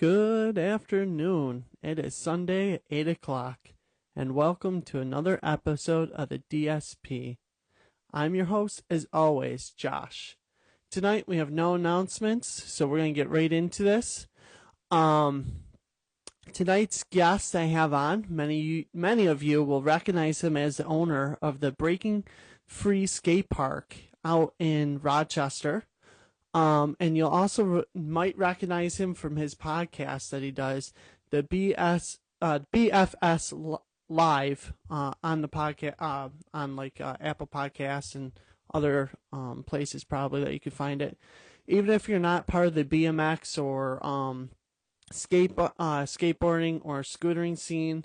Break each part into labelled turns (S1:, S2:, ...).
S1: Good afternoon. It is Sunday at 8 o'clock, and welcome to another episode of the DSP. I'm your host, as always, Josh. Tonight we have no announcements, so we're going to get right into this. Tonight's guest I have on, many of you will recognize him as the owner of the Breaking Free Skate Park out in Rochester. And you'll also might recognize him from his podcast that he does, the BFS Live on the podcast, on Apple Podcasts and other places probably that you could find it. Even if you're not part of the BMX or skateboarding or scootering scene,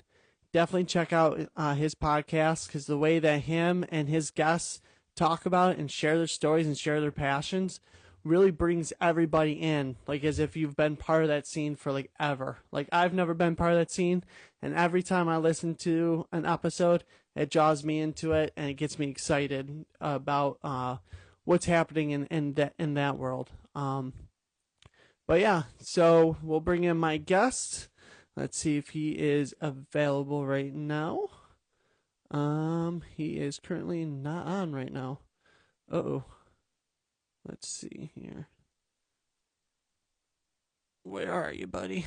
S1: definitely check out his podcast, because the way that him and his guests talk about it and share their stories and share their passions really brings everybody in, like as if you've been part of that scene for like ever. Like I've never been part of that scene, and every time I listen to an episode, it draws me into it and it gets me excited about what's happening in that world. But yeah, so we'll bring in my guest. Let's see if he is available right now. He is currently not on right now. Uh-oh. Let's see here. Where are you, buddy?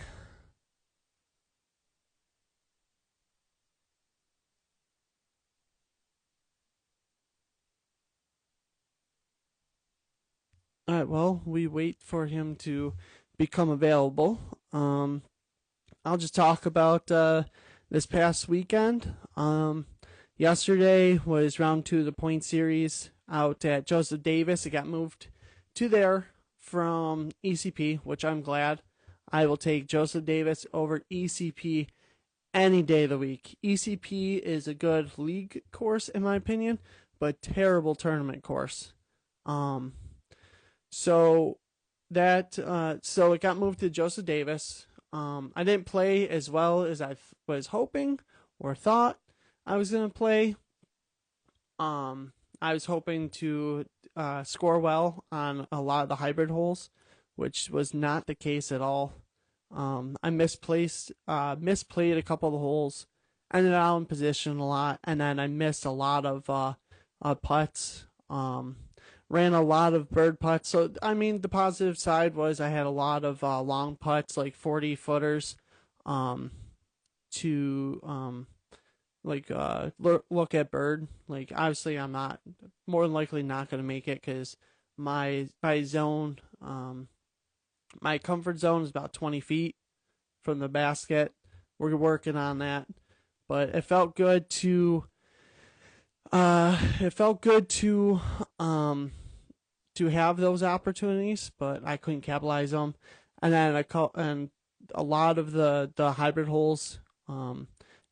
S1: All right, well, we wait for him to become available. I'll just talk about this past weekend. Yesterday was round 2 of the point series out at Joseph Davis. It got moved to there from ECP, which I'm glad. I will take Joseph Davis over ECP any day of the week. ECP is a good league course in my opinion, but terrible tournament course. So it got moved to Joseph Davis. I didn't play as well as I was hoping or thought I was going to play. I was hoping to score well on a lot of the hybrid holes, which was not the case at all. I misplayed a couple of the holes, ended out in position a lot, and then I missed a lot of putts. Ran a lot of bird putts. So, I mean, the positive side was I had a lot of long putts, like 40 footers, to look at bird. Like, obviously I'm not, more than likely not going to make it, because my zone, my comfort zone is about 20 feet from the basket. We're working on that, but it felt good to have those opportunities, but I couldn't capitalize them. And then and a lot of the hybrid holes,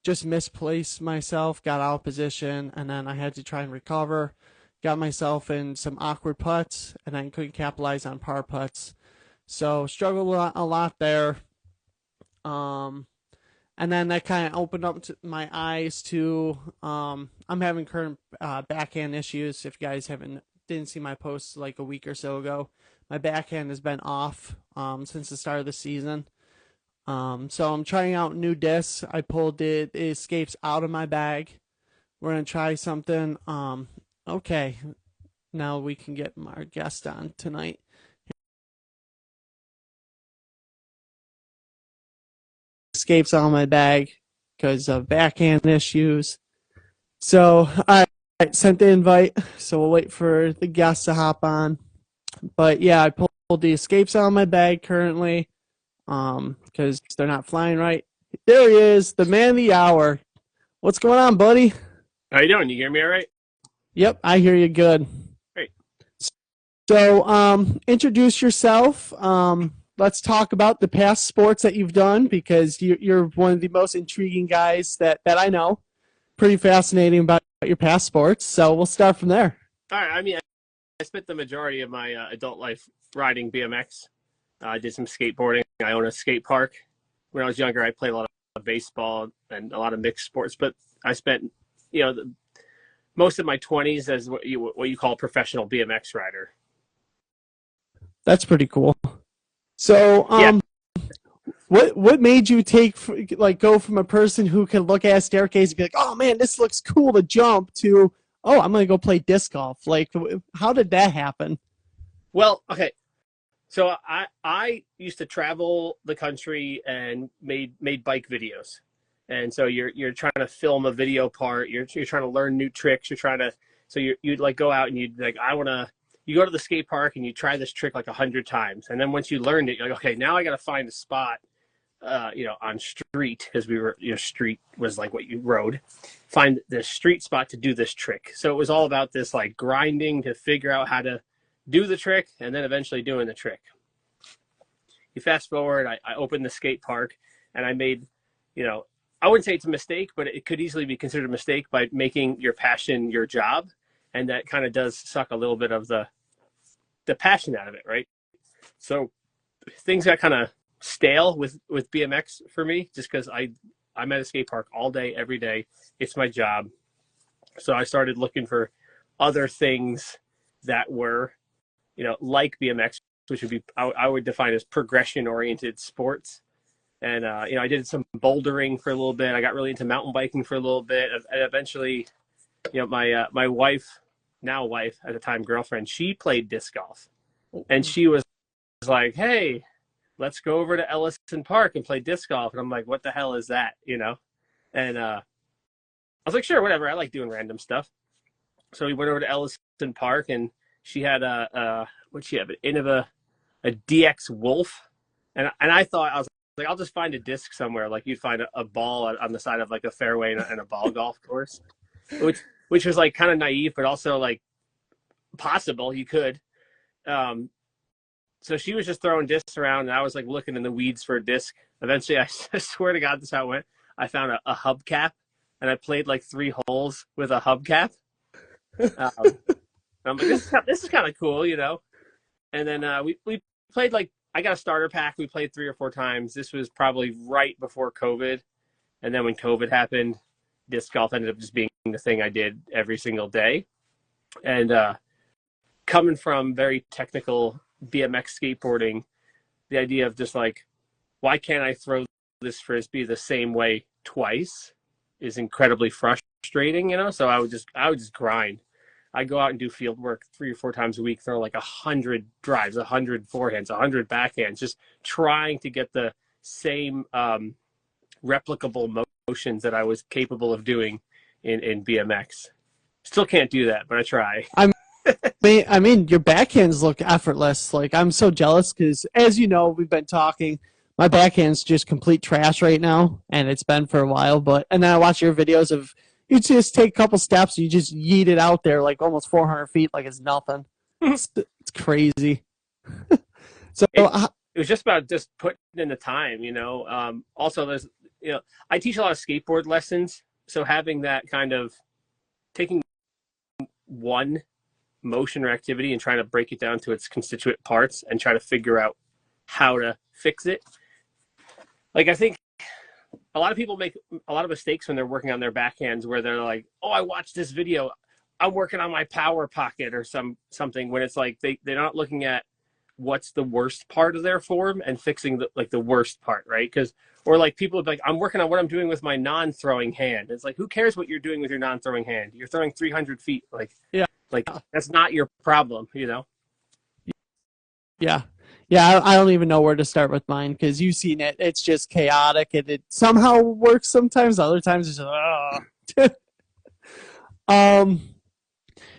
S1: just misplaced myself, got out of position, and then I had to try and recover. Got myself in some awkward putts, and then couldn't capitalize on par putts. So struggled a lot there. And then that kind of opened up my eyes to I'm having current backhand issues. If you guys didn't see my post like a week or so ago, my backhand has been off since the start of the season. So I'm trying out new discs. I pulled the escapes out of my bag. We're going to try something. Okay, now we can get our guest on tonight. Escapes out of my bag because of backhand issues. So I sent the invite, so we'll wait for the guest to hop on. But yeah, I pulled the escapes out of my bag currently. Because they're not flying right. There he is, the man of the hour. What's going on, buddy?
S2: How you doing? You hear me all right?
S1: Yep, I hear you good.
S2: Great.
S1: So, introduce yourself. Let's talk about the past sports that you've done, because you're one of the most intriguing guys that I know. Pretty fascinating about your past sports. So we'll start from there.
S2: All right. I mean, I spent the majority of my adult life riding BMX. I did some skateboarding. I own a skate park. When I was younger, I played a lot of baseball and a lot of mixed sports. But I spent, most of my 20s as what you call a professional BMX rider.
S1: That's pretty cool. So, What made you go from a person who can look at a staircase and be like, oh man, this looks cool to jump, to, oh, I'm gonna go play disc golf? Like, how did that happen?
S2: Well, okay. So I used to travel the country and made bike videos. And so you're trying to film a video part, you're trying to learn new tricks, you'd like go out and you'd like, you go to the skate park and you try this trick like 100 times. And then once you learned it, you're like, okay, now I got to find a spot, on street, because street was like what you rode, find the street spot to do this trick. So it was all about this like grinding to figure out how to do the trick and then eventually doing the trick. You fast forward, I opened the skate park and I made, I wouldn't say it's a mistake, but it could easily be considered a mistake by making your passion your job. And that kind of does suck a little bit of the passion out of it, right? So things got kind of stale with BMX for me, just because I'm at a skate park all day, every day. It's my job. So I started looking for other things that were, like BMX, which would be, I would define as progression-oriented sports. And, I did some bouldering for a little bit. I got really into mountain biking for a little bit. And eventually, my wife, now wife, at the time girlfriend, she played disc golf. And she was like, hey, let's go over to Ellison Park and play disc golf. And I'm like, what the hell is that? And I was like, sure, whatever. I like doing random stuff. So we went over to Ellison Park and she had what'd she have? A DX Wolf. And I thought, I was like, I'll just find a disc somewhere. Like you'd find a ball on the side of like a fairway and a ball golf course, which was like kind of naive, but also like possible you could. So she was just throwing discs around and I was like looking in the weeds for a disc. Eventually, I swear to God, this is how it went. I found a hubcap and I played like 3 holes with a hubcap. I'm like, this is kind of cool, And then we played like, I got a starter pack. We played 3 or 4 times. This was probably right before COVID. And then when COVID happened, disc golf ended up just being the thing I did every single day. And coming from very technical BMX skateboarding, the idea of just like, why can't I throw this frisbee the same way twice is incredibly frustrating, So I would just grind. I go out and do field work 3 or 4 times a week, throw like 100 drives, 100 forehands, 100 backhands, just trying to get the same replicable motions that I was capable of doing in BMX. Still can't do that, but I try.
S1: I mean, your backhands look effortless. Like, I'm so jealous because, as you know, we've been talking. My backhand's just complete trash right now, and it's been for a while. And then I watch your videos of you just take a couple steps, you just yeet it out there like almost 400 feet, like it's nothing. It's crazy. So
S2: it was just about just putting in the time, Also, there's, I teach a lot of skateboard lessons, so having that kind of taking one motion or activity and trying to break it down to its constituent parts and try to figure out how to fix it. Like, I think a lot of people make a lot of mistakes when they're working on their backhands where they're like, oh, I watched this video, I'm working on my power pocket or something, when it's like they're not looking at what's the worst part of their form and fixing the worst part, right? Or like people like, I'm working on what I'm doing with my non-throwing hand. It's like, who cares what you're doing with your non-throwing hand? You're throwing 300 feet. Like, yeah. Like, that's not your problem,
S1: Yeah. Yeah, I don't even know where to start with mine because you've seen it. It's just chaotic, and it somehow works sometimes. Other times it's just,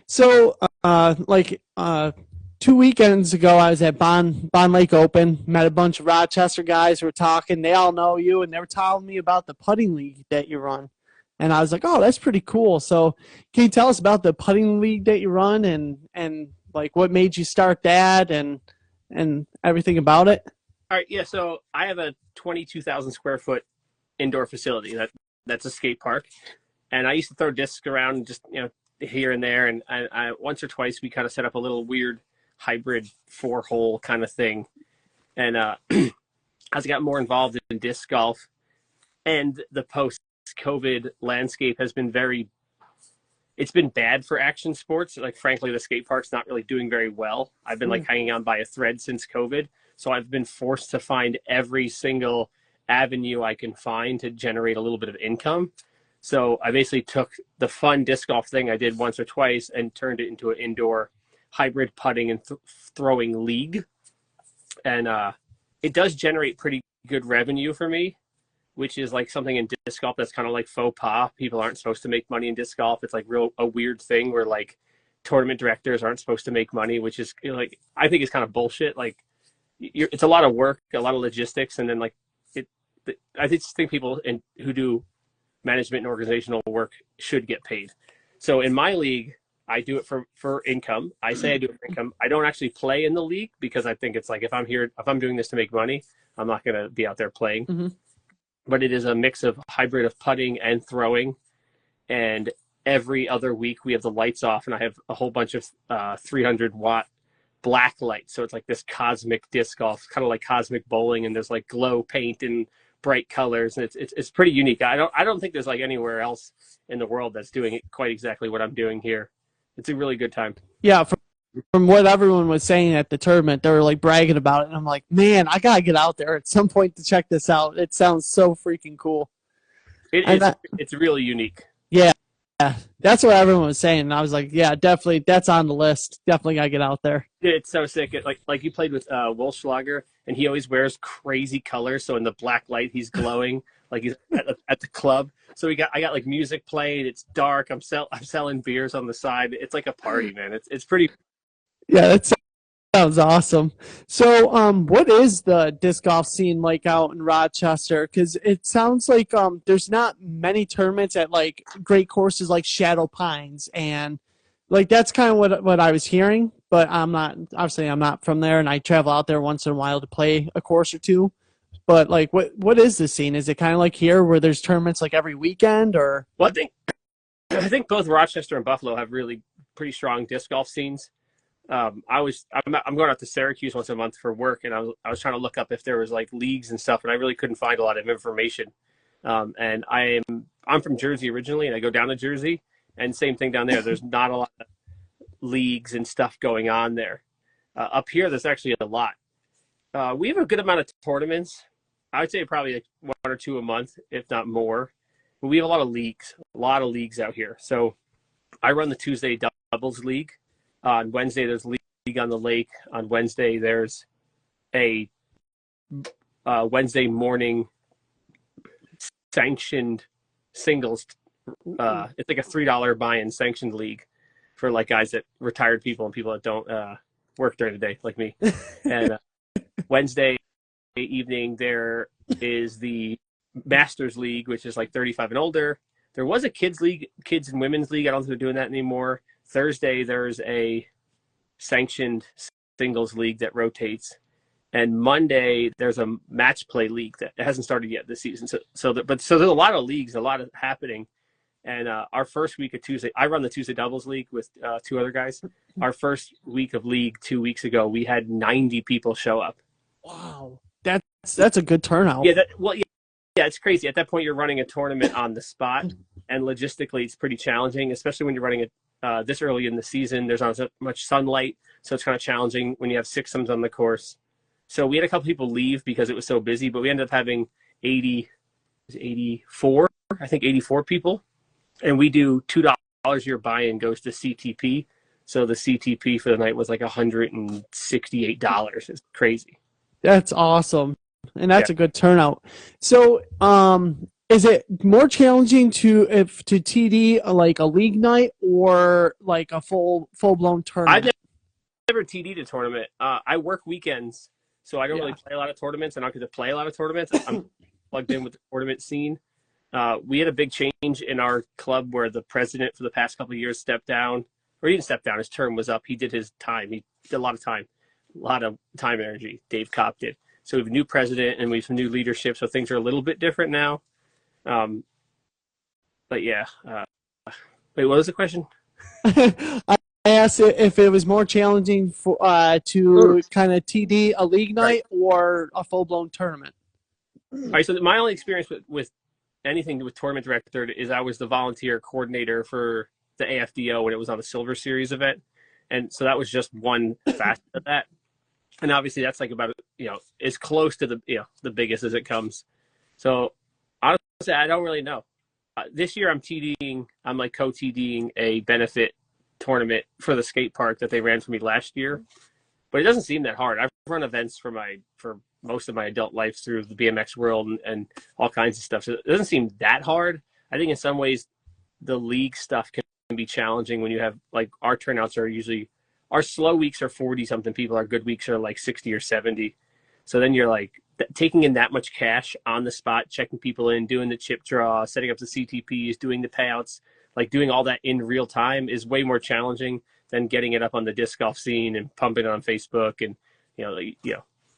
S1: So, 2 weekends ago, I was at Bond Lake Open. Met a bunch of Rochester guys who were talking. They all know you, and they were telling me about the putting league that you run. And I was like, oh, that's pretty cool. So can you tell us about the putting league that you run and like what made you start that and everything about it?
S2: All right, yeah. So I have a 22,000 square foot indoor facility that's a skate park, and I used to throw discs around just here and there. And I once or twice we kind of set up a little weird hybrid 4-hole kind of thing. And as I got more involved in disc golf, and the post-COVID landscape has been it's been bad for action sports. Like, frankly, the skate park's not really doing very well. I've been like hanging on by a thread since COVID. So I've been forced to find every single avenue I can find to generate a little bit of income. So I basically took the fun disc golf thing I did once or twice and turned it into an indoor hybrid putting and throwing league. And it does generate pretty good revenue for me, which is like something in disc golf that's kind of like faux pas. People aren't supposed to make money in disc golf. It's like a weird thing where like tournament directors aren't supposed to make money, which is like, I think it's kind of bullshit. Like it's a lot of work, a lot of logistics. And then like I just think people who do management and organizational work should get paid. So in my league, I do it for income. I say I do it for income. I don't actually play in the league because I think it's like, if I'm doing this to make money, I'm not going to be out there playing. Mm-hmm. But it is a mix of hybrid of putting and throwing. And every other week we have the lights off and I have a whole bunch of 300-watt black lights. So it's like this cosmic disc golf, kind of like cosmic bowling. And there's like glow paint and bright colors. And it's pretty unique. I don't think there's like anywhere else in the world that's doing it quite exactly what I'm doing here. It's a really good time.
S1: Yeah. From what everyone was saying at the tournament, they were like bragging about it. And I'm like, man, I got to get out there at some point to check this out. It sounds so freaking cool.
S2: It's really unique.
S1: Yeah. That's what everyone was saying. And I was like, yeah, definitely. That's on the list. Definitely got to get out there.
S2: It's so sick. Like you played with Wolfschlager and he always wears crazy colors. So in the black light, he's glowing like he's at the club. So I got like music playing. It's dark. I'm selling beers on the side. It's like a party, man. It's pretty.
S1: Yeah, that sounds awesome. So, what is the disc golf scene like out in Rochester? Because it sounds like there's not many tournaments at like great courses like Shadow Pines, and like that's kind of what I was hearing. But I'm not from there, and I travel out there once in a while to play a course or two. But like, what is the scene? Is it kind of like here where there's tournaments like every weekend, or?
S2: Well, I think both Rochester and Buffalo have really pretty strong disc golf scenes. I'm going out to Syracuse once a month for work, and I was trying to look up if there was like leagues and stuff, and I really couldn't find a lot of information. And I'm from Jersey originally, and I go down to Jersey, and same thing down there. There's not a lot of leagues and stuff going on there. Up here, there's actually a lot. We have a good amount of tournaments. I would say probably like 1 or 2 a month, if not more. But we have a lot of leagues out here. So I run the Tuesday doubles league. On Wednesday, there's league on the lake. On Wednesday, there's a Wednesday morning sanctioned singles. It's like a $3 buy-in sanctioned league for like guys that retired people and people that don't work during the day, like me. And Wednesday evening, there is the Masters League, which is like 35 and older. There was a kids and women's league. I don't think they're doing that anymore. Thursday, there's a sanctioned singles league that rotates. And Monday, there's a match play league that hasn't started yet this season. So there's a lot of leagues, a lot of happening. And our first week of Tuesday, I run the Tuesday doubles league with 2 other guys. Our first week of league 2 weeks ago, we had 90 people show up.
S1: Wow. That's a good turnout.
S2: Yeah, it's crazy. At that point, you're running a tournament on the spot, and logistically, it's pretty challenging, especially when you're running it this early in the season. There's not as much sunlight, so it's kind of challenging when you have sixums on the course. So we had a couple people leave because it was so busy, but we ended up having 84 people, and we do $2 your buy-in goes to CTP. So the CTP for the night was like $168. It's crazy.
S1: That's awesome. And that's a good turnout. So, is it more challenging to TD like a league night or like a full blown tournament?
S2: I've never TD'd a tournament. I work weekends, so I don't really play a lot of tournaments. I don't get to play a lot of tournaments. I'm plugged in with the tournament scene. We had a big change in our club where the president for the past couple of years stepped down, or he didn't step down. His term was up. He did his time. He did a lot of time and energy. Dave Kopp did. So we have a new president and we have some new leadership. So things are a little bit different now. But yeah. Wait, what was the question?
S1: I asked if it was more challenging to kind of TD a league night or a full blown tournament.
S2: All right. So my only experience with anything with tournament director is I was the volunteer coordinator for the AFDO when it was on the Silver Series event. And so that was just one facet of that. And obviously that's like about, as close to the biggest as it comes. So honestly, I don't really know. This year I'm like co-TDing a benefit tournament for the skate park that they ran for me last year. But it doesn't seem that hard. I've run events for most of my adult life through the BMX world and all kinds of stuff. So it doesn't seem that hard. I think in some ways the league stuff can be challenging when you have, like, our turnouts are usually, our slow weeks are 40 something people, our good weeks are like 60 or 70. So then you're like taking in that much cash on the spot, checking people in, doing the chip draw, setting up the CTPs, doing the payouts, like doing all that in real time is way more challenging than getting it up on the disc golf scene and pumping it on Facebook. And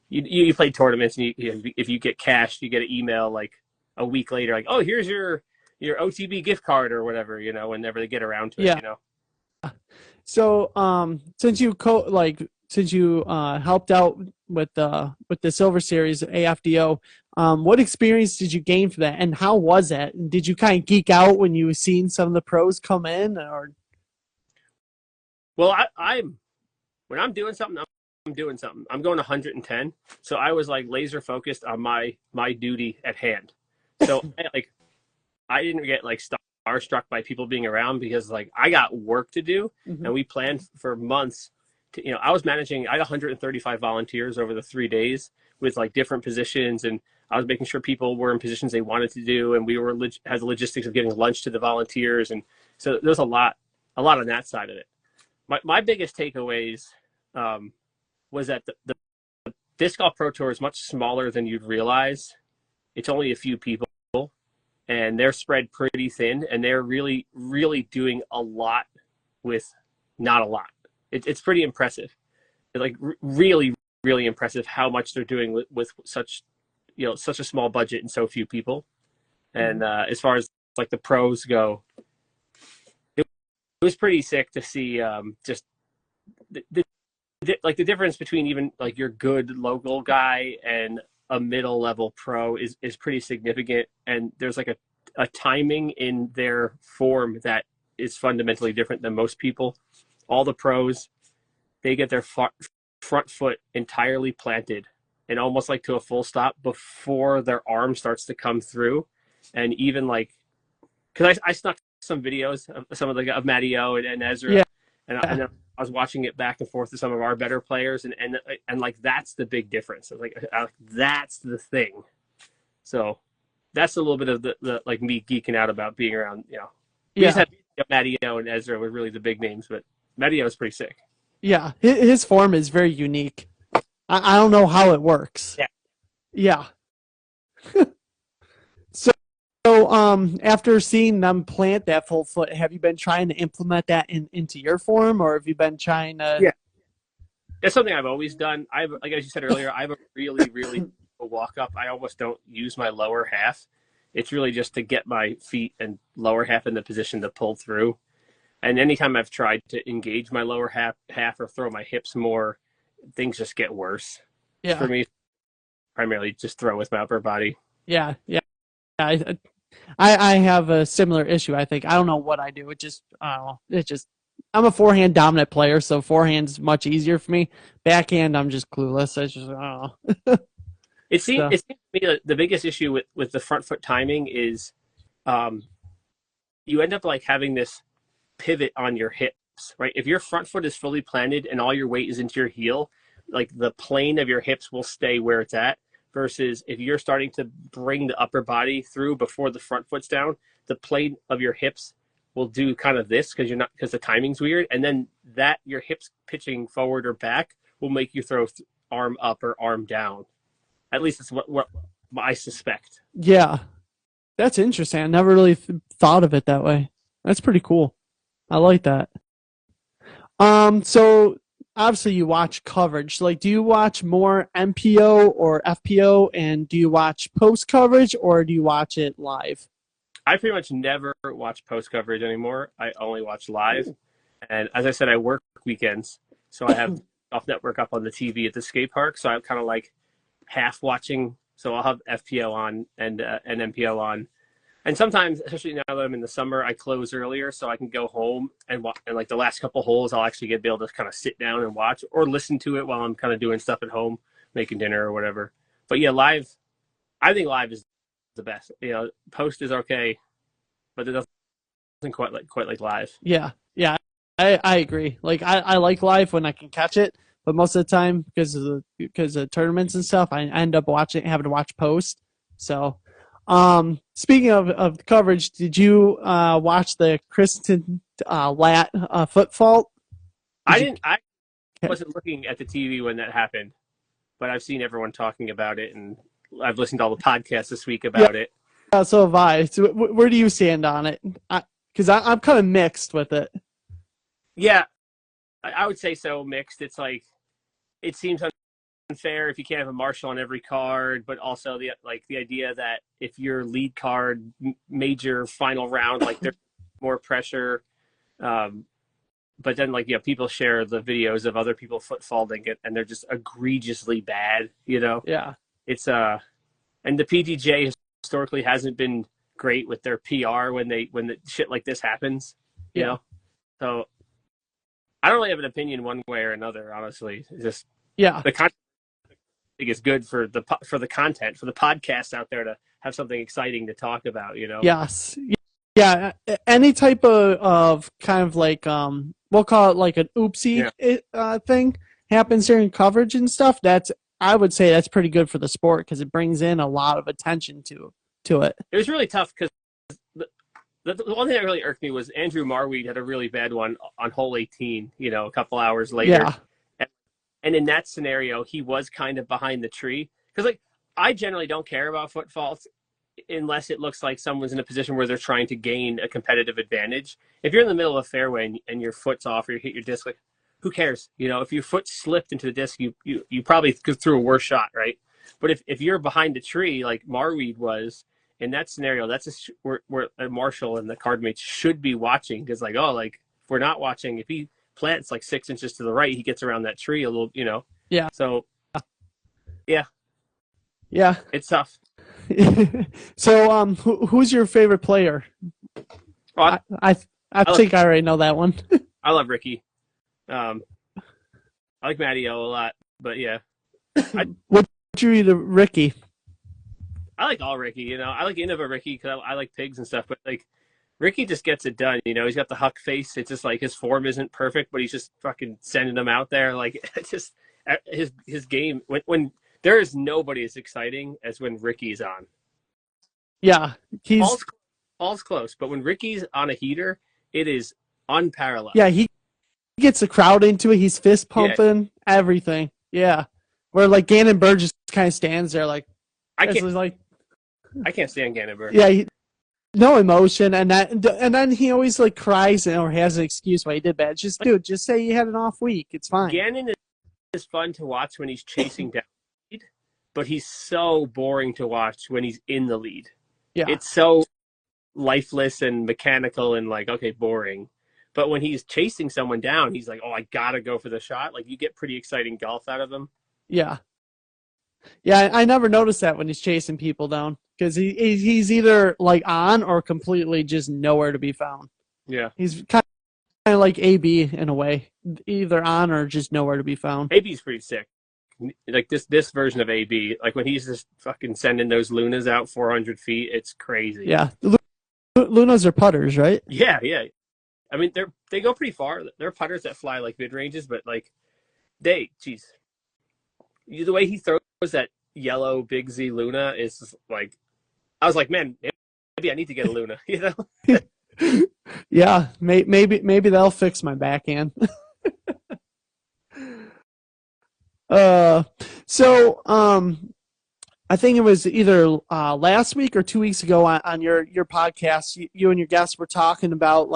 S2: you play tournaments, and if you get cashed, you get an email like a week later, like, oh, here's your OTB gift card or whatever, whenever they get around to it,
S1: Yeah. So, since you helped out with the Silver Series AFDO, what experience did you gain from that, and how was that? And did you kind of geek out when you seen some of the pros come in, or?
S2: Well, I'm when I'm doing something, I'm doing something. I'm going 110, so I was like laser focused on my duty at hand. So I didn't get like starstruck by people being around, because like I got work to do, and we planned for months. I was managing. I had 135 volunteers over the 3 days with like different positions, and I was making sure people were in positions they wanted to do, and we had the logistics of getting lunch to the volunteers, and so there's a lot on that side of it. My biggest takeaways was that the Disc Golf Pro Tour is much smaller than you'd realize. It's only a few people, and they're spread pretty thin, and they're really, really doing a lot with not a lot. It's pretty impressive. Like really, really impressive how much they're doing with such a small budget and so few people. And as far as like the pros go, it was pretty sick to see just the the difference between even like your good local guy and a middle level pro is pretty significant. And there's like a timing in their form that is fundamentally different than most people. All the pros, they get their front foot entirely planted and almost like to a full stop before their arm starts to come through. And even like, because I snuck some videos of some of Matty O and Ezra,
S1: Yeah.
S2: and I was watching it back and forth to some of our better players, and like that's the big difference. Like that's the thing. So that's a little bit of the like me geeking out about being around. We just had Matty O and Ezra were really the big names, but Matty O is pretty sick.
S1: Yeah, his form is very unique. I don't know how it works. Yeah. So, after seeing them plant that full foot, have you been trying to implement that into your form, or have you been trying to?
S2: Yeah, it's something I've always done. Like as you said earlier, I have a really, really walk up. I almost don't use my lower half. It's really just to get my feet and lower half in the position to pull through. And anytime I've tried to engage my lower half or throw my hips more, things just get worse.
S1: Yeah.
S2: For me, primarily just throw with my upper body.
S1: Yeah. I have a similar issue. I think I don't know what I do. I don't know. I'm a forehand dominant player, so forehand's much easier for me. Backhand, I'm just clueless. I don't know.
S2: It seems to me the biggest issue with the front foot timing is, you end up like having this pivot on your hips, right? If your front foot is fully planted and all your weight is into your heel, like the plane of your hips will stay where it's at. Versus if you're starting to bring the upper body through before the front foot's down, the plane of your hips will do kind of this because the timing's weird, and then that your hips pitching forward or back will make you throw arm up or arm down. At least it's what I suspect.
S1: Yeah, that's interesting. I never really thought of it that way. That's pretty cool. I like that. So obviously you watch coverage. Like, do you watch more MPO or FPO, and do you watch post coverage, or do you watch it live?
S2: I pretty much never watch post coverage anymore. I only watch live. And as I said, I work weekends, so I have off network up on the TV at the skate park. So I'm kind of like half watching. So I'll have FPO on and MPO on. And sometimes, especially now that I'm in the summer, I close earlier so I can go home and like the last couple holes, I'll actually be able to kind of sit down and watch or listen to it while I'm kind of doing stuff at home, making dinner or whatever. But yeah, live, I think live is the best. Post is okay, but it doesn't quite like live.
S1: Yeah, yeah, I agree. Like I like live when I can catch it, but most of the time because of tournaments and stuff, I end up having to watch post. So, speaking of coverage, did you watch the Kristen Lat foot fault?
S2: I wasn't looking at the TV when that happened, but I've seen everyone talking about it, and I've listened to all the podcasts this week about it.
S1: Yeah, so have I. So where do you stand on it? Because I'm kind of mixed with it.
S2: Yeah, I would say so. Mixed. It's like it seems unfair if you can't have a marshal on every card, but also the idea that if your lead card major final round, like there's more pressure. But then people share the videos of other people foot faulting it, and they're just egregiously bad.
S1: Yeah.
S2: It's and the PDJ historically hasn't been great with their PR when the shit like this happens. You know, so I don't really have an opinion one way or another. Honestly, it's just the content is good for the content for the podcasts out there to have something exciting to talk about.
S1: Yes. Yeah. Any type of kind of like we'll call it like an oopsie thing happens during coverage and stuff. I would say that's pretty good for the sport because it brings in a lot of attention to it.
S2: It was really tough because the one thing that really irked me was Andrew Marweed had a really bad one on hole 18, a couple hours later.
S1: Yeah.
S2: And in that scenario, he was kind of behind the tree. Because, I generally don't care about foot faults unless it looks like someone's in a position where they're trying to gain a competitive advantage. If you're in the middle of a fairway and your foot's off or you hit your disc, who cares? If your foot slipped into the disc, you probably threw a worse shot, right? But if you're behind a tree like Marweed was, in that scenario, that's where a marshal and the card mates should be watching because, if we're not watching, if he plants 6 inches to the right, he gets around that tree a little,
S1: Yeah.
S2: So, yeah.
S1: Yeah.
S2: It's tough.
S1: So, who's your favorite player?
S2: Oh,
S1: I think I already know that one.
S2: I love Ricky. I like Matty O a lot, but yeah.
S1: What's your Ricky?
S2: I like all Ricky, I like Innova Ricky because I like pigs and stuff, but Ricky just gets it done, he's got the huck face. It's just his form isn't perfect, but he's just fucking sending them out there. Just his game, when there is nobody as exciting as when Ricky's on.
S1: Yeah.
S2: All's close, but when Ricky's on a heater, it is unparalleled.
S1: Yeah, he gets the crowd into it. He's fist pumping, everything. Yeah. Where Gannon Bird just kind of stands there
S2: I can't stand Gannon Bird.
S1: Yeah, no emotion, and then he always cries or has an excuse why he did bad. Just say you had an off week. It's fine.
S2: Gannon is fun to watch when he's chasing down the lead, but he's so boring to watch when he's in the lead.
S1: Yeah,
S2: it's so lifeless and mechanical and okay, boring. But when he's chasing someone down, he's like, oh, I gotta go for the shot. You get pretty exciting golf out of him.
S1: Yeah. Yeah, I never noticed that when he's chasing people down because he's either on or completely just nowhere to be found.
S2: Yeah,
S1: he's kind of like AB in a way, either on or just nowhere to be found.
S2: AB's pretty sick. This version of AB, when he's just fucking sending those Lunas out 400 feet, it's crazy.
S1: Yeah, Lunas are putters, right?
S2: Yeah. I mean, they go pretty far. They're putters that fly mid ranges, but the way he throws that yellow Big Z Luna is I was like, man, maybe I need to get a Luna,
S1: Yeah, maybe that'll fix my backhand. So I think it was either last week or 2 weeks ago on your podcast, you and your guests were talking about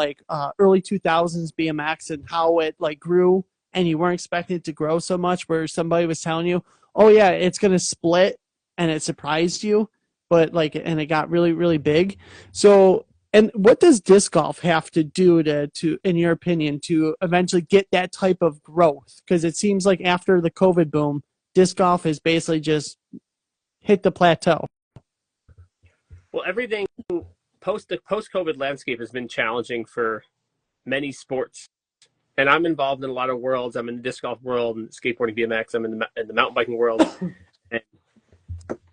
S1: early 2000s BMX and how it grew, and you weren't expecting it to grow so much. Where somebody was telling you, "Oh yeah, it's gonna split," and it surprised you, but and it got really really big. So, and what does disc golf have to do to in your opinion, to eventually get that type of growth? Because it seems like after the COVID boom, disc golf has basically just hit the plateau.
S2: Well, everything the post-COVID landscape has been challenging for many sports, and I'm involved in a lot of worlds. I'm in the disc golf world and skateboarding, BMX. I'm in the mountain biking world, and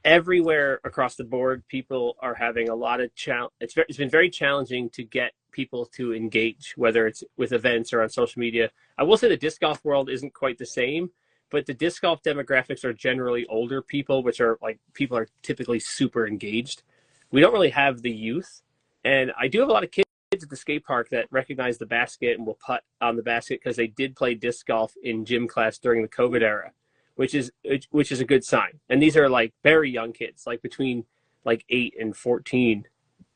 S2: everywhere across the board, people are having a lot of challenge. It's been very challenging to get people to engage, whether it's with events or on social media. I will say the disc golf world isn't quite the same, but the disc golf demographics are generally older people, which are like people are typically super engaged. We don't really have the youth, and I do have a lot of kids at the skate park that recognize the basket and will putt on the basket because they did play disc golf in gym class during the COVID era, which is a good sign. And these are like very young kids, like between like 8 and 14,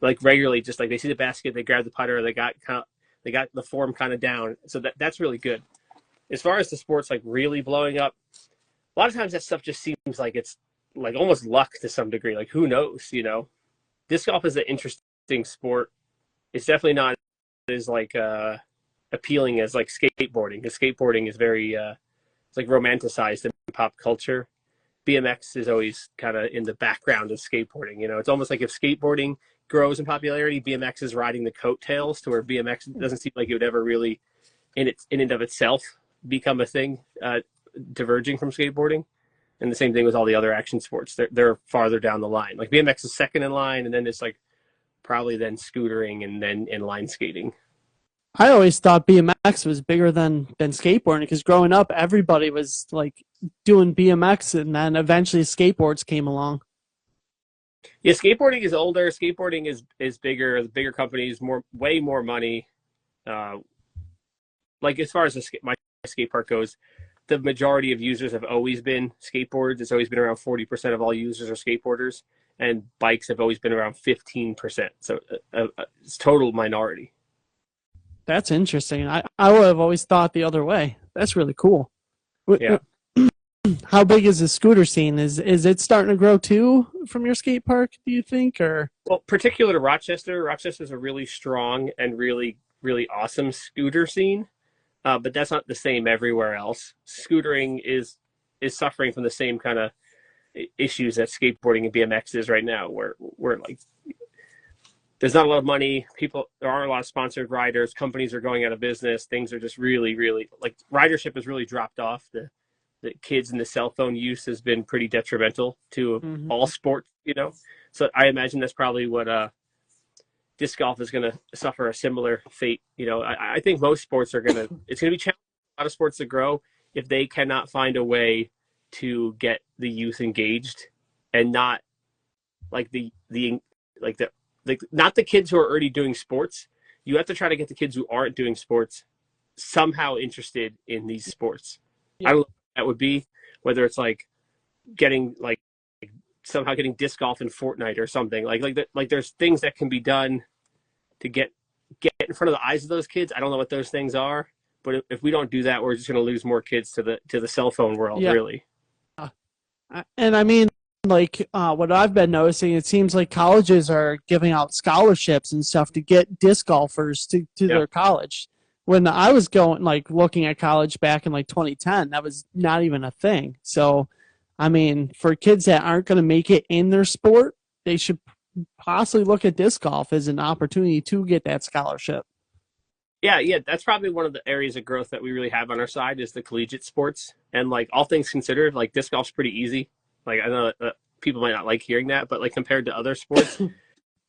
S2: like regularly, just like they see the basket, they grab the putter, they got the form kind of down. So that's really good. As far as the sports like really blowing up, a lot of times that stuff just seems like it's like almost luck to some degree. Like who knows, you know? Disc golf is an interesting sport. It's definitely not as like appealing as like skateboarding. Because skateboarding is very it's like romanticized in pop culture. BMX is always kind of in the background of skateboarding. You know, it's almost like if skateboarding grows in popularity, BMX is riding the coattails to where BMX doesn't seem like it would ever really, in and of itself, become a thing, diverging from skateboarding. And the same thing with all the other action sports. They're farther down the line. Like BMX is second in line, and then it's like probably then scootering and then inline skating.
S1: I always thought BMX was bigger than skateboarding because growing up, everybody was like doing BMX, and then eventually skateboards came along.
S2: Yeah, skateboarding is older. Skateboarding is bigger. The bigger companies, way more money. Like as far as my skate park goes, the majority of users have always been skateboards. It's always been around 40% of all users are skateboarders, and bikes have always been around 15%. So it's total minority.
S1: That's interesting. I would have always thought the other way. That's really cool.
S2: Yeah.
S1: How big is the scooter scene? Is it starting to grow too from your skate park, do you think? Or
S2: well, particular to Rochester, Rochester's a really strong and really, really awesome scooter scene. But that's not the same everywhere else. Scootering is suffering from the same kind of issues that skateboarding and BMX is right now, where like there's not a lot of money. There aren't a lot of sponsored riders. Companies are going out of business. Things are just really, really like ridership has really dropped off. The kids and the cell phone use has been pretty detrimental to all sports, you know. So I imagine that's probably what disc golf is going to suffer a similar fate. You know, I think most sports it's going to be challenging for a lot of sports to grow if they cannot find a way to get the youth engaged and not like not the kids who are already doing sports. You have to try to get the kids who aren't doing sports somehow interested in these sports. Yeah. I don't know what that would be, whether it's like somehow getting disc golf in Fortnite or something like there's things that can be done to get in front of the eyes of those kids. I don't know what those things are, but if we don't do that, we're just going to lose more kids to the cell phone world. Yeah. Really.
S1: And I mean, like what I've been noticing, it seems like colleges are giving out scholarships and stuff to get disc golfers to their college. When I was looking at college back in like 2010, that was not even a thing. So, I mean, for kids that aren't going to make it in their sport, they should possibly look at disc golf as an opportunity to get that scholarship.
S2: Yeah, that's probably one of the areas of growth that we really have on our side is the collegiate sports. And like all things considered, like disc golf's pretty easy. Like I know that people might not like hearing that, but like compared to other sports,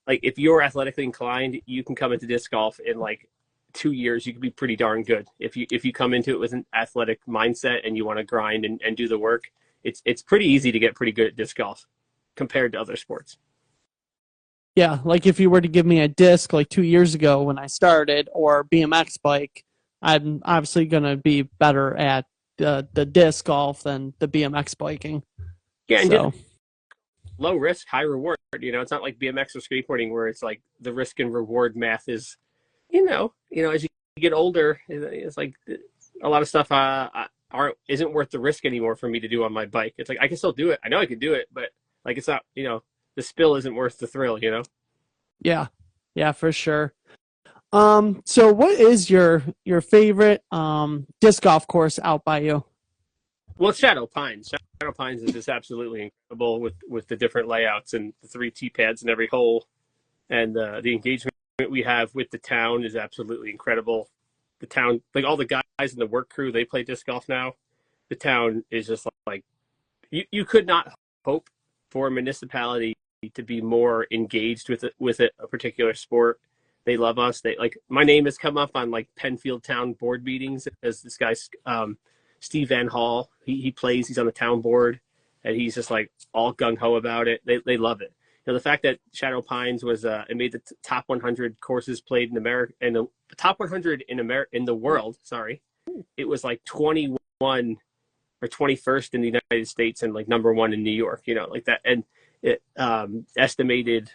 S2: like if you're athletically inclined, you can come into disc golf in like 2 years. You can be pretty darn good if you come into it with an athletic mindset and you want to grind and do the work. It's pretty easy to get pretty good at disc golf compared to other sports.
S1: Yeah, like if you were to give me a disc like 2 years ago when I started or BMX bike, I'm obviously going to be better at the disc golf than the BMX biking.
S2: Yeah, and low risk, high reward. You know, it's not like BMX or skateboarding where it's like the risk and reward math is, you know, as you get older, it's like a lot of stuff isn't worth the risk anymore for me to do on my bike. It's like I can still do it. I know I can do it, but like it's not, you know, the spill isn't worth the thrill, you know?
S1: Yeah, for sure. So what is your favorite disc golf course out by you?
S2: Well, it's Shadow Pines. Shadow Pines is just absolutely incredible with the different layouts and the 3 tee pads in every hole. And the engagement we have with the town is absolutely incredible. The town, like all the guys in the work crew, they play disc golf now. The town is just like you could not hope for a municipality to be more engaged with a particular sport. They love us. They like my name has come up on like Penfield Town board meetings as this guy Steve Van Hall. He plays. He's on the town board, and he's just like all gung ho about it. They love it. You know, the fact that Shadow Pines was it made the top 100 courses played in America and the top 100 in the world. Sorry, it was like 21 or 21st in the United States and like number one in New York. You know, like that, and it estimated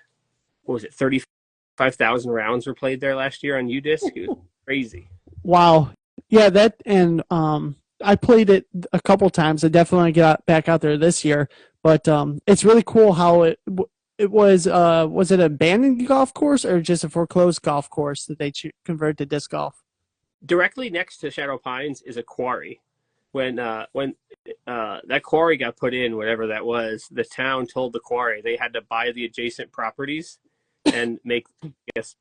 S2: what was it 35,000 rounds were played there last year on UDisc. It was crazy.
S1: Wow. Yeah, that and I played it a couple times. I definitely got back out there this year, but it's really cool how it was it an abandoned golf course or just a foreclosed golf course that they converted to disc golf?
S2: Directly next to Shadow Pines is a quarry. When that quarry got put in, whatever that was, the town told the quarry they had to buy the adjacent properties and make, I guess,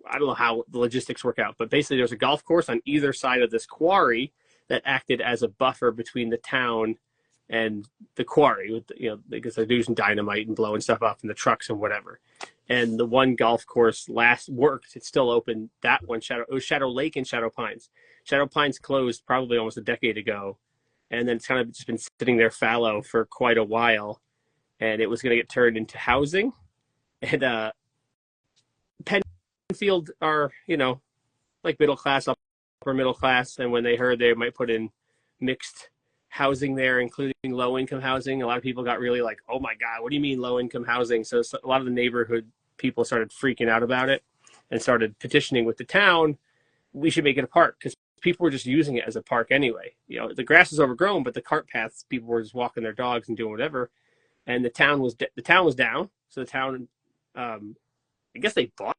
S2: I don't know how the logistics work out, but basically there's a golf course on either side of this quarry that acted as a buffer between the town and the quarry, with, you know, because they're using dynamite and blowing stuff up in the trucks and whatever. And the one golf course last worked. It's still open. That one, it was Shadow Lake and Shadow Pines. Shadow Pines closed probably almost a decade ago, and then it's kind of just been sitting there fallow for quite a while. And it was going to get turned into housing. And Penfield are, you know, like middle class, upper middle class, and when they heard they might put in mixed housing there, including low income housing, a lot of people got really like, oh my God, what do you mean low income housing? So a lot of the neighborhood people started freaking out about it and started petitioning with the town, we should make it a park, because people were just using it as a park anyway. You know, the grass is overgrown, but the cart paths, people were just walking their dogs and doing whatever. And the town was down. So the town, I guess they bought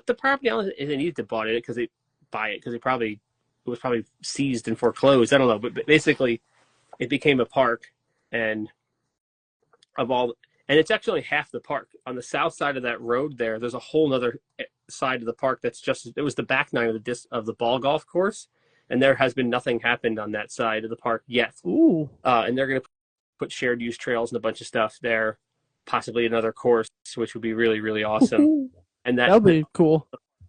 S2: the property. I don't know if they needed to buy it because it was probably seized and foreclosed. I don't know, but basically it became a park, and it's actually half the park. On the south side of that road there's a whole other side of the park that's it was the back nine of the ball golf course, and there has been nothing happened on that side of the park yet.
S1: Ooh.
S2: And they're going to put shared use trails and a bunch of stuff there, possibly another course, which would be really, really awesome. And
S1: that'll be cool.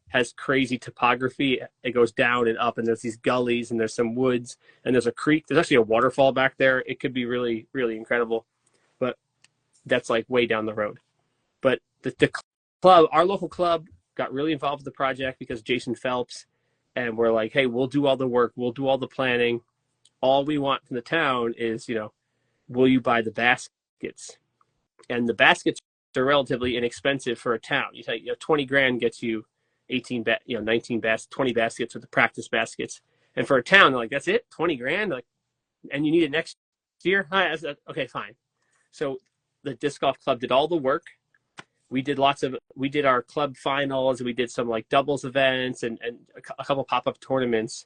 S2: Has crazy topography. It goes down and up, and there's these gullies, and there's some woods, and there's a creek. There's actually a waterfall back there. It could be really, really incredible, but that's like way down the road. But the club, our local club, got really involved with the project because Jason Phelps, and we're like, hey, we'll do all the work, we'll do all the planning. All we want from the town is, you know, will you buy the baskets? And the baskets are relatively inexpensive for a town. You say, you know, 20 grand gets you 19 20 baskets with the practice baskets. And for a town, they're like, that's it, 20 grand? Like, and you need it next year? Okay, fine. So the disc golf club did all the work. We did our club finals, and we did some like doubles events and a couple pop-up tournaments,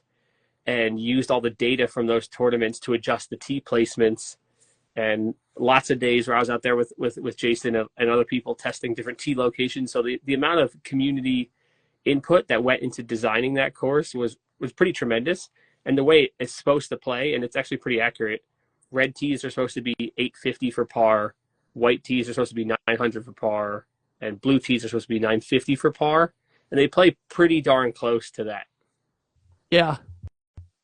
S2: and used all the data from those tournaments to adjust the tee placements. And lots of days where I was out there with Jason and other people testing different tee locations. So the amount of community input that went into designing that course was pretty tremendous. And the way it's supposed to play, and it's actually pretty accurate, red tees are supposed to be 850 for par, white tees are supposed to be 900 for par, and blue tees are supposed to be 950 for par. And they play pretty darn close to that.
S1: Yeah.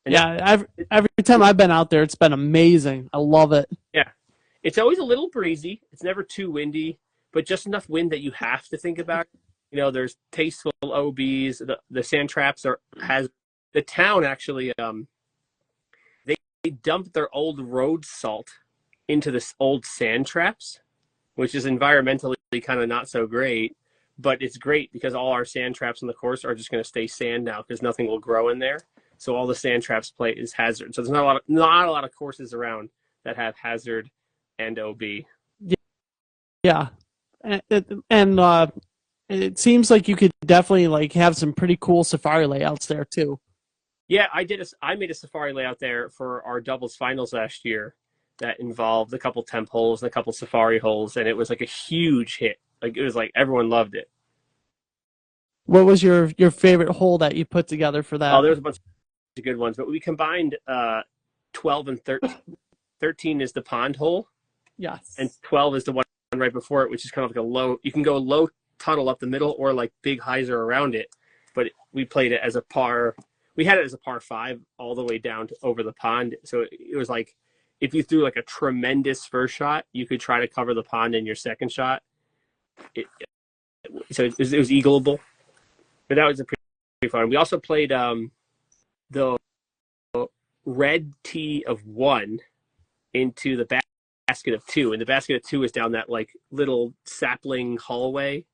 S1: And yeah, every time I've been out there, it's been amazing. I love it.
S2: Yeah. It's always a little breezy. It's never too windy, but just enough wind that you have to think about. You know, there's tasteful OBs. The sand traps has the town actually. They dumped their old road salt into this old sand traps, which is environmentally kind of not so great, but it's great because all our sand traps on the course are just going to stay sand now because nothing will grow in there. So all the sand traps play is hazard. So there's not a lot of courses around that have hazard and OB.
S1: Yeah, and it seems like you could definitely like have some pretty cool safari layouts there too.
S2: Yeah, I made a safari layout there for our doubles finals last year that involved a couple temp holes and a couple safari holes, and it was like a huge hit. Like it was like everyone loved it.
S1: What was your favorite hole that you put together for that?
S2: Oh, there was a bunch of good ones, but we combined 12 and 13. 13 is the pond hole, and
S1: Yes.
S2: 12 is the one right before it, which is kind of like a low. You can go low tunnel up the middle or like big hyzer around it. But we played it as a par. We had it as a par 5 all the way down to over the pond. So it was like if you threw like a tremendous first shot, you could try to cover the pond in your second shot. It, so it was eagleable. But that was a pretty fun. We also played the red tee of 1 into the basket of 2, and the basket of 2 is down that like little sapling hallway.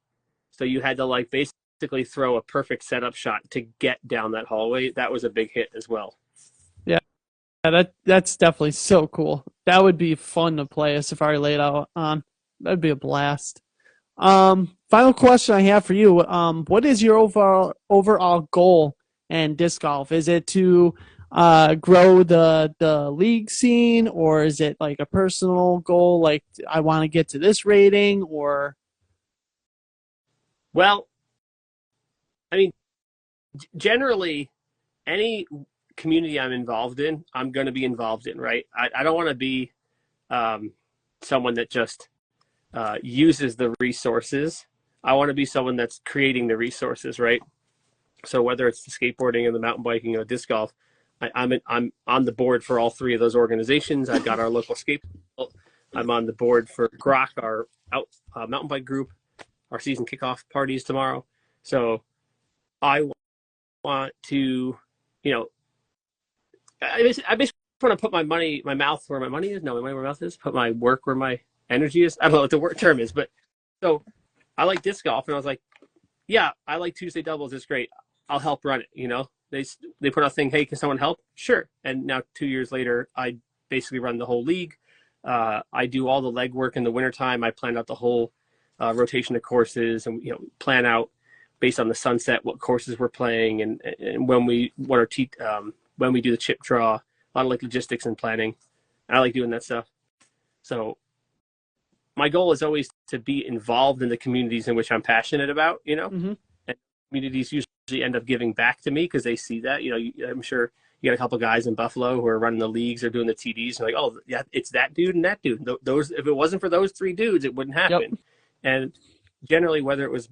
S2: So you had to like basically throw a perfect setup shot to get down that hallway. That was a big hit as well.
S1: Yeah, that's definitely so cool. That would be fun to play a Safari laid out on. That'd be a blast. Final question I have for you. What is your overall goal in disc golf? Is it to grow the league scene, or is it like a personal goal, like I want to get to this rating, or?
S2: Well, I mean, generally, any community I'm involved in, I'm going to be involved in, right? I don't want to be someone that just uses the resources. I want to be someone that's creating the resources, right? So whether it's the skateboarding and the mountain biking or disc golf, I'm on the board for all 3 of those organizations. I've got our local skate. I'm on the board for Grok, our mountain bike group. Our season kickoff party is tomorrow. So I want to, I basically want to put my mouth where my money is. No, my money where my mouth is. Put my work where my energy is. I don't know what the word term is, but so I like disc golf, and I was like, yeah, I like Tuesday doubles. It's great. I'll help run it. They put out a thing, hey, can someone help? Sure. And now 2 years later, I basically run the whole league. I do all the legwork in the wintertime. I plan out the whole rotation of courses, and plan out based on the sunset what courses we're playing, and when we do the chip draw. A lot of like logistics and planning. I like doing that stuff. So my goal is always to be involved in the communities in which I'm passionate about.
S1: Mm-hmm.
S2: And communities usually end up giving back to me because they see that. I'm sure you got a couple guys in Buffalo who are running the leagues or doing the TDs. And like, oh yeah, it's that dude and that dude. Those, if it wasn't for those 3 dudes, it wouldn't happen.
S1: Yep.
S2: And generally, whether it was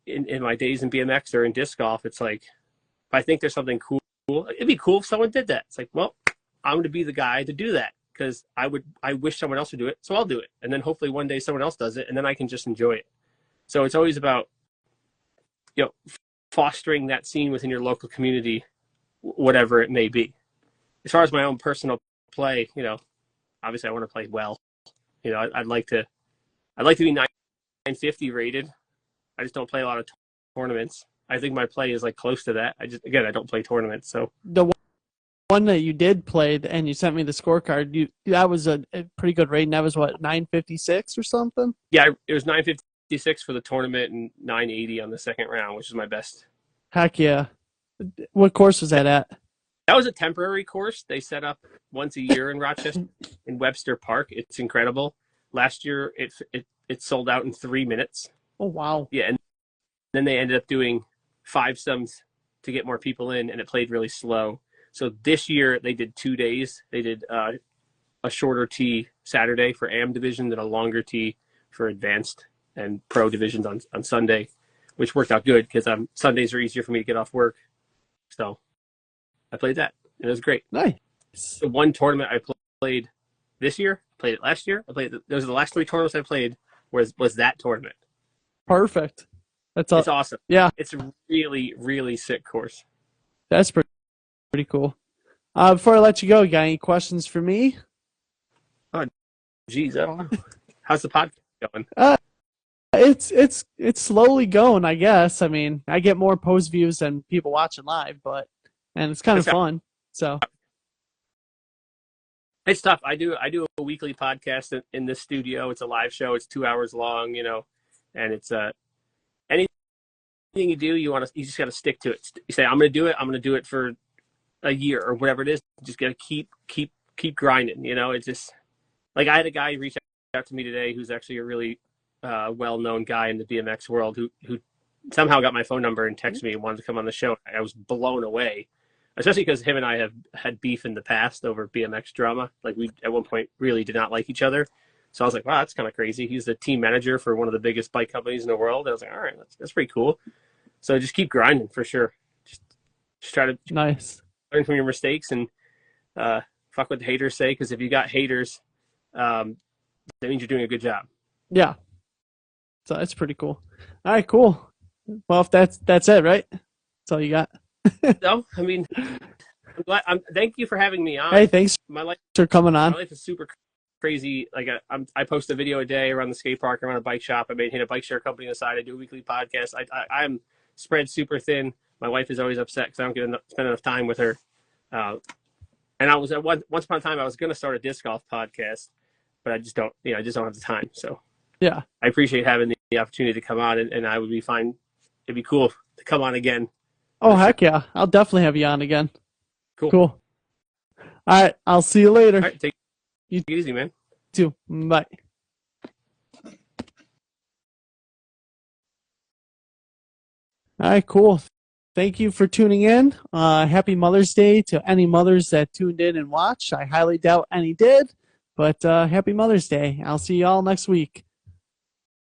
S2: in my days in BMX or in disc golf, it's like, if I think there's something cool, it'd be cool if someone did that. It's like, well, I'm going to be the guy to do that because I wish someone else would do it, so I'll do it. And then hopefully one day someone else does it, and then I can just enjoy it. So it's always about, fostering that scene within your local community, whatever it may be. As far as my own personal play, obviously I want to play well. I'd like to be 950 rated. I just don't play a lot of tournaments. I think my play is like close to that. I don't play tournaments. So
S1: The one that you did play, and you sent me the scorecard, that was a pretty good rating. That was what, 956 or something?
S2: yeah, it was 956 for the tournament and 980 on the second round, which is my best.
S1: Heck yeah. What course was that at?
S2: That was a temporary course they set up once a year in Rochester in Webster Park. It's incredible. Last year it sold out in 3 minutes.
S1: Oh, wow.
S2: Yeah, and then they ended up doing 5 sums to get more people in, and it played really slow. So this year they did 2 days. They did a shorter tee Saturday for AM division, then a longer tee for advanced and pro divisions on Sunday, which worked out good because Sundays are easier for me to get off work. So I played that, and it was great.
S1: Nice.
S2: The one tournament I played this year, played it last year. Those are the last 3 tournaments I played was that tournament.
S1: Perfect.
S2: It's awesome.
S1: Yeah,
S2: It's a really, really sick course.
S1: that's pretty cool. Before I let you go, you got any questions for me?
S2: Geez, I don't know. How's the podcast going?
S1: It's slowly going, I guess. I mean, I get more post views than people watching live, and it's kind of fun. So
S2: it's tough. I do a weekly podcast in the studio. It's a live show. It's 2 hours long, and it's anything you do, you just got to stick to it. You say, I'm going to do it. I'm going to do it for a year or whatever it is. You just got to keep grinding. It's just like I had a guy reach out to me today who's actually a really well-known guy in the BMX world who somehow got my phone number and texted me and wanted to come on the show. I was blown away, especially because him and I have had beef in the past over BMX drama. Like we at one point really did not like each other. So I was like, wow, that's kind of crazy. He's the team manager for one of the biggest bike companies in the world. And I was like, all right, that's pretty cool. So just keep grinding for sure. Just try to
S1: Nice.
S2: learn from your mistakes and fuck what the haters say. Because if you got haters, that means you're doing a good job.
S1: Yeah. So that's pretty cool. All right, cool. Well, if that's it, right? That's all you got.
S2: No, I mean, thank you for having me on.
S1: Hey, thanks for coming on.
S2: My life is super crazy. Like I post a video a day around the skate park, around a bike shop. I maintain a bike share company on the side. I do a weekly podcast. I'm spread super thin. My wife is always upset because I don't spend enough time with her. And I was once upon a time I was going to start a disc golf podcast, but I just don't have the time. So
S1: yeah,
S2: I appreciate having the opportunity to come on, and I would be fine. It'd be cool to come on again.
S1: Oh, heck yeah. I'll definitely have you on again.
S2: Cool.
S1: All right. I'll see you later.
S2: All right. Take it easy, man.
S1: You too. Bye. All right, cool. Thank you for tuning in. Happy Mother's Day to any mothers that tuned in and watched. I highly doubt any did, but happy Mother's Day. I'll see you all next week.